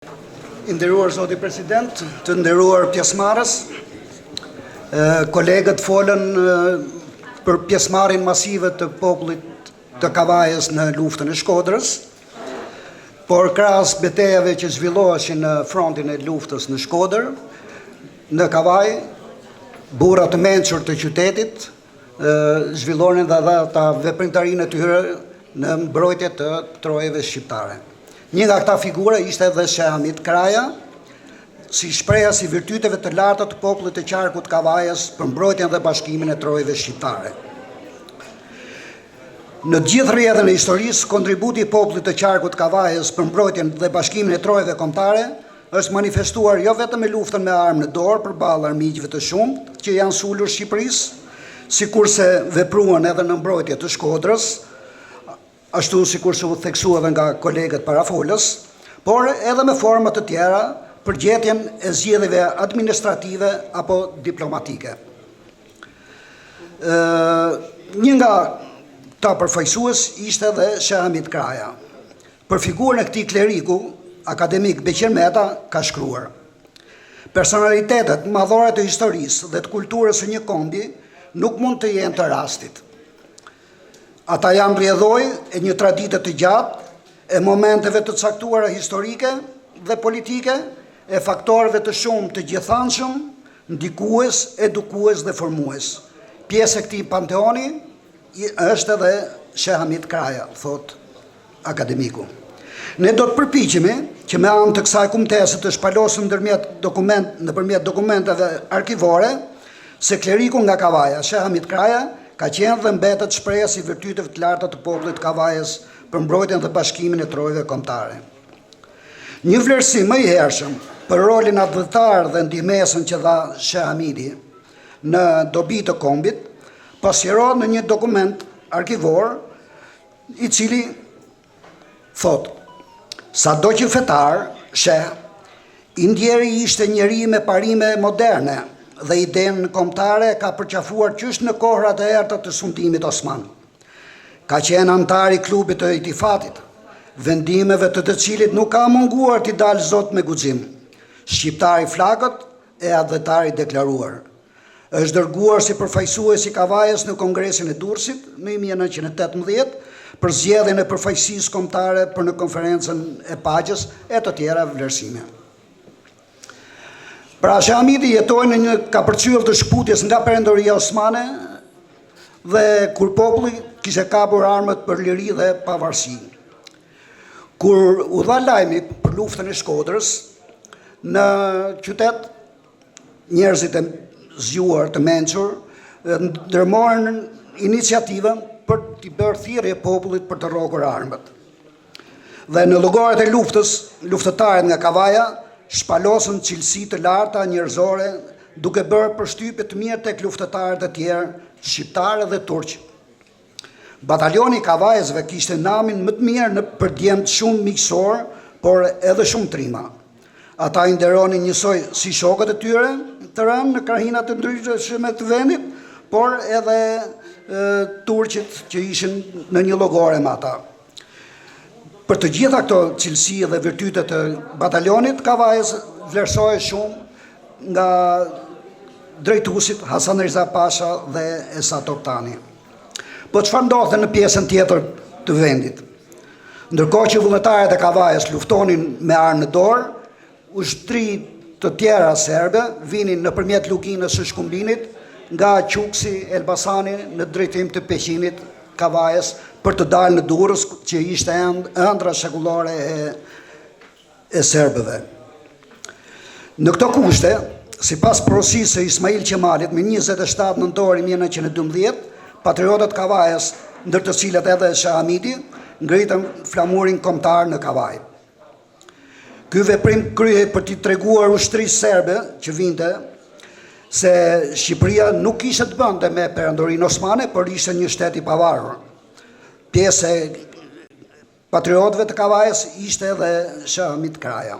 I nderuar zoti president, të nderuar pjesëmarrës, kolegët folën për pjesëmarrjen masive të popullit të Kavajës në luftën e Shkodrës, por krahas betejave që zhvilloheshin në frontin e luftës në Shkodër, në Kavaj, burra të mençur të qytetit zhvillonin dhe ata veprimtarinë e tyre në mbrojtje të trojeve shqiptare. Një nga këta figura ishte edhe Sheh Hamid Kraja, si shpreha si virtyteve të larta të popullit të qarkut Kavajës për mbrojtjen dhe bashkimin e trojeve shqiptare. Në gjithë rrjedhën e historisë, kontributi i popullit të qarkut Kavajës për mbrojtjen dhe bashkimin e trojeve kombëtare është manifestuar jo vetëm me luftën me armë në dorë përballë armiqve të shumtë që janë sulur Shqipërisë, sikurse vepruan edhe në mbrojtje të Shkodrës, ashtu sikurse u theksua edhe nga kolegët parafolës, por edhe me forma të tjera për gjetjen e zgjedhjeve administrative apo diplomatike. Një nga ta përfaqësues ishte edhe Sheh Hamid Kraja. Për figurën e këtij kleriku, akademik Beqir Meta ka shkruar: personalitetet madhore të historisë dhe të kulturës së një kombi nuk mund të jenë të rastit. Ata janë rrjedhoj e një tradite të gjatë e momenteve të caktuara historike dhe politike, e faktorëve të shumë të gjithanshëm, ndikues, edukues dhe formues. Pjesë e këtij panteoni është edhe Sheh Hamid Kraja, thot akademiku. Ne do të përpiqemi që me anë të kësaj kumtese të shpalosim nëpërmjet dokumenteve arkivore se kleriku nga Kavaja, Sheh Hamid Kraja, ka qenë dhe mbetet shpreha si virtyteve të larta të popullit të Kavajës për mbrojtjen dhe bashkimin e trojeve kombëtare. Një vlerësim më i hershëm për rolin adhëtar dhe ndihmesën që dha Sheh Hamidi në dobi të kombit pasqyrohet në një dokument arkivor i cili thot: sado që fetar, Sheh, i ndjeri ishte njeri me parime moderne dhe idenë kombëtare ka përqafuar qysh në kohrat e errta të sundimit osman. Ka qenë antar i klubit të Itifatit, vendimeve të cilit nuk ka munguar t'i dalë zot me guxim. Shqiptar i flakët e adhëtar i deklaruar. Është dërguar si përfaqësues i Kavajës në Kongresin e Durrësit në 1918 për zgjedhjen e përfaqësisë kombëtare për në konferencën e paqes e të tjera vlerësime. Pra Sheh Hamidi jetoi në një kapërcyll të shkputjes nga Perendoria Osmane dhe kur populli kishte kapur armët për liri dhe pavarësi. Kur u dha lajmi për luftën e Shkodrës, në qytet njerëzit e zgjuar të mençur ndërmorën iniciativën për t'i bërë thirrje popullit për të rrokur armët. Dhe në llogaret e luftës, luftëtarët nga Kavaja shpalosën cilësi të larta njerëzore, duke bërë përshtypje të mirë tek luftëtarët e tjerë, shqiptarë dhe turq. Batalioni i Kavajësve kishte namin më të mirë në përdjem shumë miqësor, por edhe shumë trima. Ata i nderonin njësoj si shokët e tyre të rënë në krahinat të ndryshme të vendit, por edhe turqit që ishin në një llogare me ata. Për të gjitha këto cilësi dhe virtyte të batalionit Kavajës vlerësohej shumë nga drejtuesit Hasan Riza Pasha dhe Esa Toptani. Po çfarë ndodhte në pjesën tjetër të vendit? Ndërkohë që vullnetarët e Kavajës luftonin me armë në dorë, ushtri të tjera serbe vinin nëpërmjet luginës së Shkumbinit nga Quksi, Elbasani në drejtim të Peqinit, Kavajës, për të dalë në Durrës, që ishte ëndra shekullore e serbëve. Në këto kushte, sipas porosisë së Ismail Qemalit me 27 nëntor 1912, patriotët Kavajës, ndër të cilët edhe Sheh Hamidi, ngritën flamurin kombëtar në Kavaj. Ky veprim kryhej për t'i treguar ushtrisë serbe që vinte se Shqipëria nuk kishte të bënte me Perandorinë Osmane, por ishte një shtet i pavarur. Pjesë e patriotëve të Kavajës ishte edhe Sheh Hamid Kraja.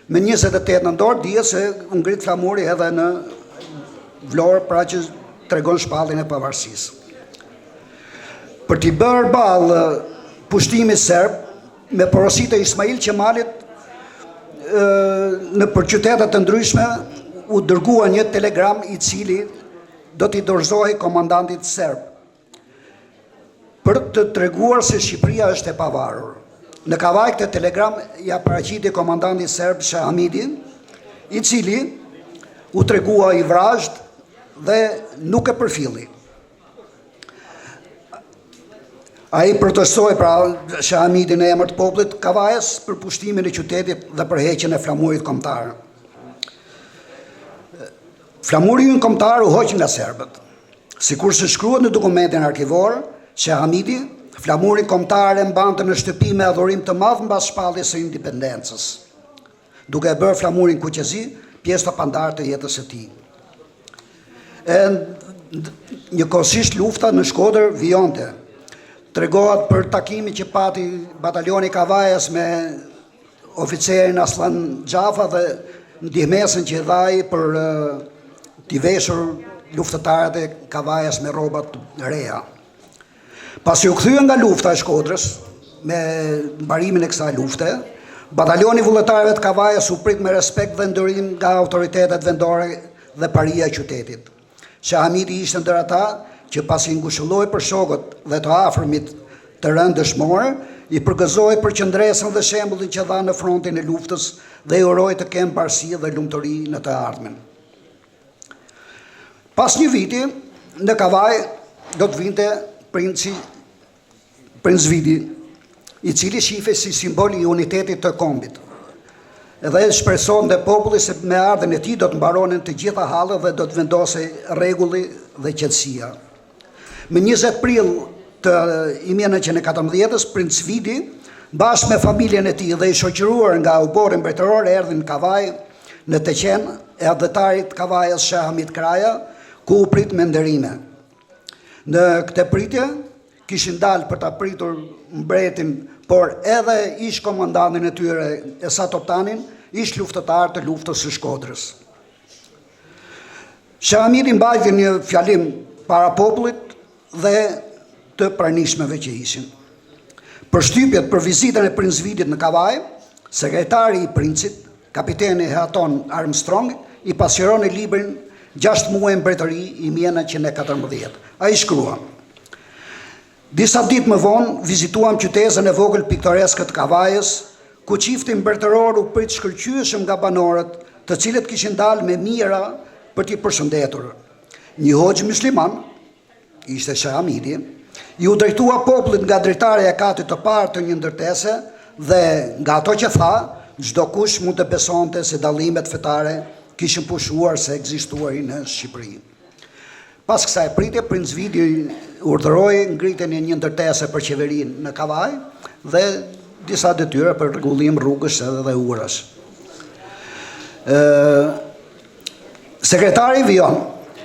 Me 28 nëntor dihet se u ngrit flamuri edhe në Vlorë, pra që tregon shpalljen e pavarësisë. Për t'i bërë ballë pushtimit serb, me porositë e Ismail Qemalit, në për qytetet të ndryshme u dërgua një telegram i cili do t'i dorëzohej komandantit serb për të treguar se Shqipëria është e pavarur. Në Kavaj këtë telegram ja paraqiti komandanti serb Shahamidi, i cili u tregua i vrazhd dhe nuk e përfilli. Ai protestoi pra Shahamidi në emër të popullit të Kavajës për pushtimin e qytetit dhe për heqjen e flamurit kombëtar. Flamuri ynë kombëtar u hoq nga serbët. Sikurse shkruhet në dokumentin arkivor, Shahamidi flamurin kombëtar e mbante në shtëpi me adhurim të madh mbas shpalljes së independencës, duke e bërë flamurin kuqezi pjesë të pandarë të jetës së tij. Njëkohësisht lufta në Shkodër vijante. Tregohet për takimin që pati batalioni Kavajës me oficerin Aslan Xhafa dhe ndihmesën që dhaj për t'i veshur luftëtarët e Kavajës me rrobat reja. Pasi u kthyen nga lufta e Shkodrës me mbarimin e kësaj lufte, batalioni vullnetarëve të Kavajës u prit me respekt dhe nderim nga autoritetet vendore dhe paria e qytetit. Shahamidi ishte ndër ata që pasi ngushëlloi për shokët dhe të afërmit të rënë dëshmorë, i përgëzoi për qëndresën dhe shembullin që dha në frontin e luftës dhe i uroi të kenë parësi dhe lumturi në të ardhmen. Pas një viti, në Kavaj do të vinte Princ Vidi, i cili shihej si simbol i unitetit të kombit. Edhe shpresonte populli se me ardhen e tij do të mbaronin të gjitha hallet dhe do të vendosej rregulli dhe qetësia. Më 20 prill të 1914-s, Princ Vidi, bashkë me familjen e tij dhe i shoqëruar nga ubori mbretëror, erdhi në Kavaj, në të qenë e adhetarit Kavajës Shahamid Kraja, ku u prit me nderime. Në këtë pritje kishin dalë për ta pritur mbretin, por edhe ish komandantin e tyre, Esat Toptanin, ish luftëtar të luftës së Shkodrës. Shahamidi mbajti një fjalim para popullit dhe të pranishmeve që ishin. Për shtypjet për vizitën e Princ Vidit në Kavaj, sekretari i princit, kapiteni Haton Armstrong, i pasqyroni librin 6 muaj mbretëri i 1914. Ai shkrua: disa ditë më vonë vizituam qytetën e vogël piktoreske të Kavajës, ku çifti mbretëror u prit shkëlqyeshëm nga banorët, të cilët kishin dalë me mira për t'i përshëndetur. Një hoxh musliman, ishte Shahamidi, i u drejtua popullit nga drejtarja e katit të parë të një ndërtese dhe nga ato që tha, çdo kush mund të besonte se dallimet fetare kishin pushuar se ekzistuarin në Shqipëri. Pas kësaj pritje, Princ Vidi urdhëroi ngritjen e një ndërtese për qeverinë në Kavaj dhe disa detyra për rregullim rrugësh edhe urash. Sekretari Vion,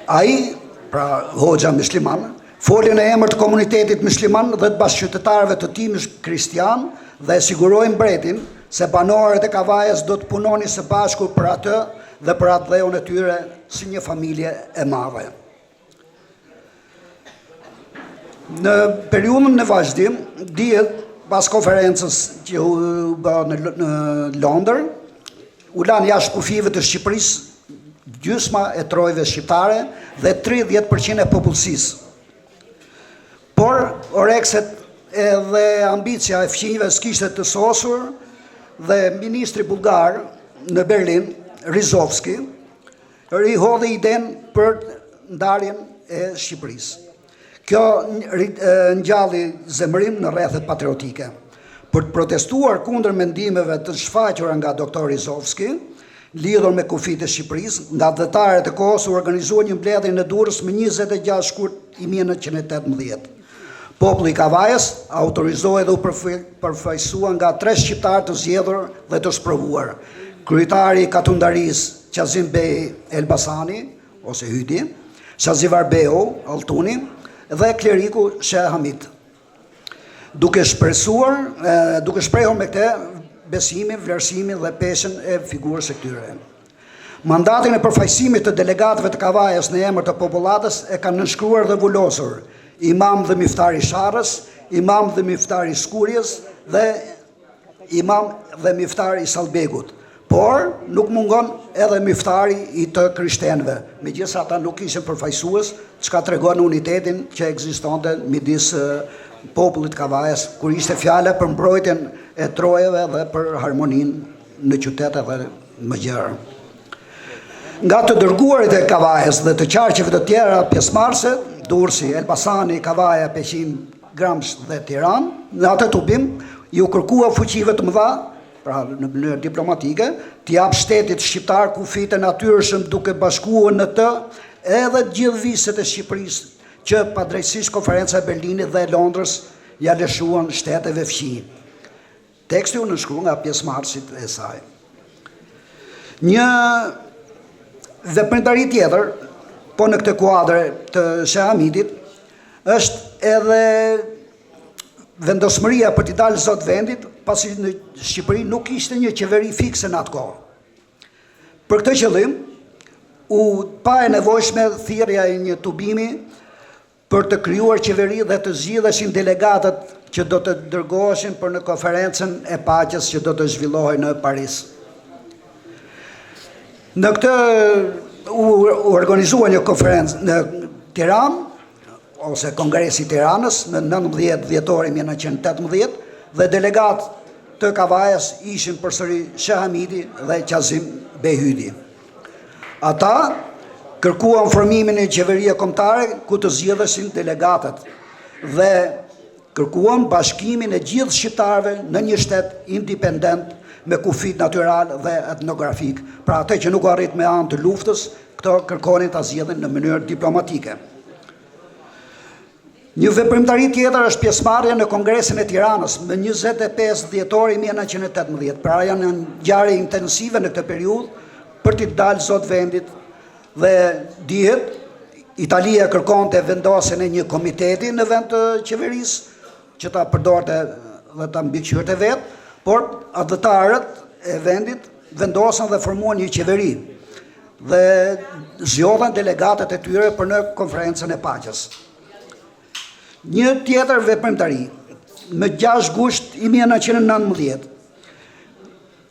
ai, pra hoxha musliman, foli në emër të komunitetit musliman dhe të bashkëqytetarëve të tij kristian dhe e siguroi mbretin se banorët e Kavajës do të punonin së bashku për atë dhe për atë dheun e tyre si një familje e madhe. Në periudhën në vazhdim, dihet pas konferencës që u bë në Londër, u lanë jashtë kufive të Shqipërisë gjysma e trojve shqiptare dhe 30% e popullsisë. Por orekset edhe ambicia e fqinjve s'kishte të sosur dhe ministri bullgar në Berlin, Rizovski, rihodhi idenë për ndarjen e Shqipërisë. Kjo ngjalli zemërim në rrethet patriotike. Për të protestuar kundër mendimeve të shfaqura nga doktor Rizovski, lidhur me kufit e Shqipërisë, nga adhetarët e kohës u organizua një mbledhje në Durrës më 26 shkurt i 1918. Populli i Kavajës autorizohej dhe u përfaqësua nga 3 shqiptarë të zgjedhur dhe të sprovuar: kryetari i Katundarisë Qazim Bey Elbasani ose Hydi, Shazivar Beu Altuni dhe kleriku Shahamid. Duke shprehur me këtë besimin, vlerësimin dhe peshën e figurës së këtyre. Mandatin e përfaqësimit të delegatëve të Kavajës në emër të popullatës e kanë nënshkruar dhe vulosur Imam dhe Miftari Sharrës, Imam dhe Miftari Skurjes dhe Imam dhe Miftari Salbegut. por nuk mungon edhe miftari i të krishterëve. Megjithëse ata nuk ishin përfaqësues, çka tregon unitetin që ekzistonte midis popullit Kavajës, kur ishte fjala për mbrojtjen e trojeve dhe për harmoninë në qytet edhe më gjerë. Nga të dërguarit e Kavajës dhe të qarqeve të tjera pjesëmarrëse, Durrësi, Elbasani, Kavaja, Peqin, Gramsh dhe Tiranë, në atë tubim ju kërkua fuqive të mëdha, pra në mënyrë diplomatike, t'i jap shtetit shqiptar kufit e natyrshëm duke bashkuar në të edhe gjithë viset e Shqipërisë, që padrejtësisht konferenca e Berlinit dhe e Londrës ja lëshuan shteteve fqi. Teksti u nënshkruan nga pjesëmarrësit e saj. Një veprimtari tjetër, po në këtë kuadër të Sheh Hamidit, është edhe vendosmëria për t'i dalë zot vendit, pasi në Shqipëri nuk ishte një qeveri fikse në atë kohë. Për këtë qëllim, u pa e nevojshme thirrja e një tubimi për të krijuar qeveri dhe të zgjidheshin delegatët që do të dërgoheshin për në konferencën e paqes që do të zhvillohej në Paris. Në këtë u organizua një konferencë në Tiranë, ose Kongresi Tiranës, në 19 dhjetori 1918, dhe delegat të Kavajës ishin përsëri Sheh Hamidi dhe Qazim Behydi. Ata kërkuan formimin e qeverie kombëtare ku të zgjidheshin delegatët dhe kërkuan bashkimin e gjithë shqiptarëve në një shtet independent me kufit natyral dhe etnografik. Pra atë që nuk arrit me anë të luftës, këto kërkonin ta zgjidhin në mënyrë diplomatike. Një veprimtari tjetër është pjesëmarrja në Kongresin e Tiranës më 25 dhjetori 1918. Pra janë ngjarje intensive në këtë periudhë për t'i dalë zot vendit dhe dihet Italia kërkonte vendosjen e një komiteti në vend të qeverisë që ta përdorte dhe ta mbikëqyrte vet, por adhëtarët e vendit vendosën dhe formuan një qeveri dhe zgjodhen delegatët e tyre për në konferencën e paqes. Një tjetër veprimtari, më 6 gusht 1919,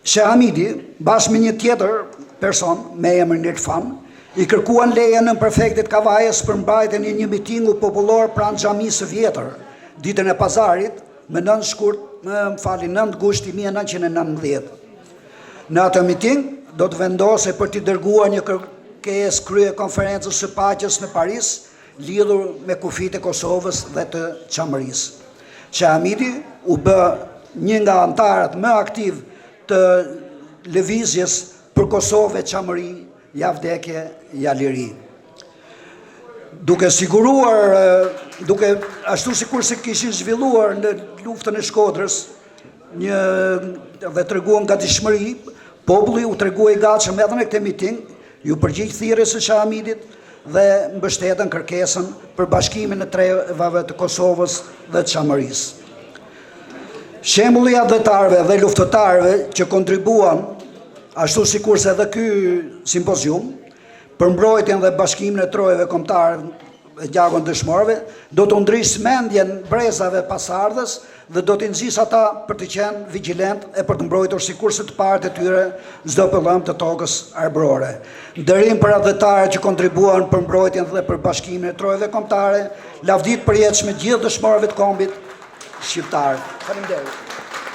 Sheh Hamidi, bashkë me një tjetër person me emrin Irfan, i kërkuan leje në prefektit Kavajës për mbajtjen e një mitingu popullor pranë xhamisë së vjetër, ditën e pazarit, me 9 gusht 1919. Në atë miting do të vendose për t'i dërguar një kërkesë krye konferencës së paqes në Paris, lidhur me kufit e Kosovës dhe të Çamërisë. Sheh Hamidi u bë një nga antarët më aktiv të lëvizjes për Kosovë e Çamëri, ja vdekje, ja liri. Duke ashtu sikur se kishin zhvilluar në luftën e Shkodrës, dhe treguan gatishmëri, populli u tregua i gatshëm edhe në këtë miting, ju përgjigj thirrjes së Sheh Hamidit dhe mbështetën kërkesën për bashkimin e trevave të Kosovës dhe të Çamërisë. Shembulli i adhëtarëve dhe luftëtarëve që kontribuan, ashtu sikurse edhe ky simpozium, për mbrojtjen dhe bashkimin e trojeve kombëtare e gjakun dëshmorëve, do të ndrisë mendjen brezave pasardhës dhe do të nxjisë ata për të qenë vigjilent e për të mbrojtur sikurse të parët e tyre çdo pëllëm të tokës arbrore. Nderim për adhëtarët që kontribuan për mbrojtjen dhe për bashkimin e trojeve kombëtare, lavdit përjetshme gjithë dëshmorëve të kombit shqiptar. Faleminderit.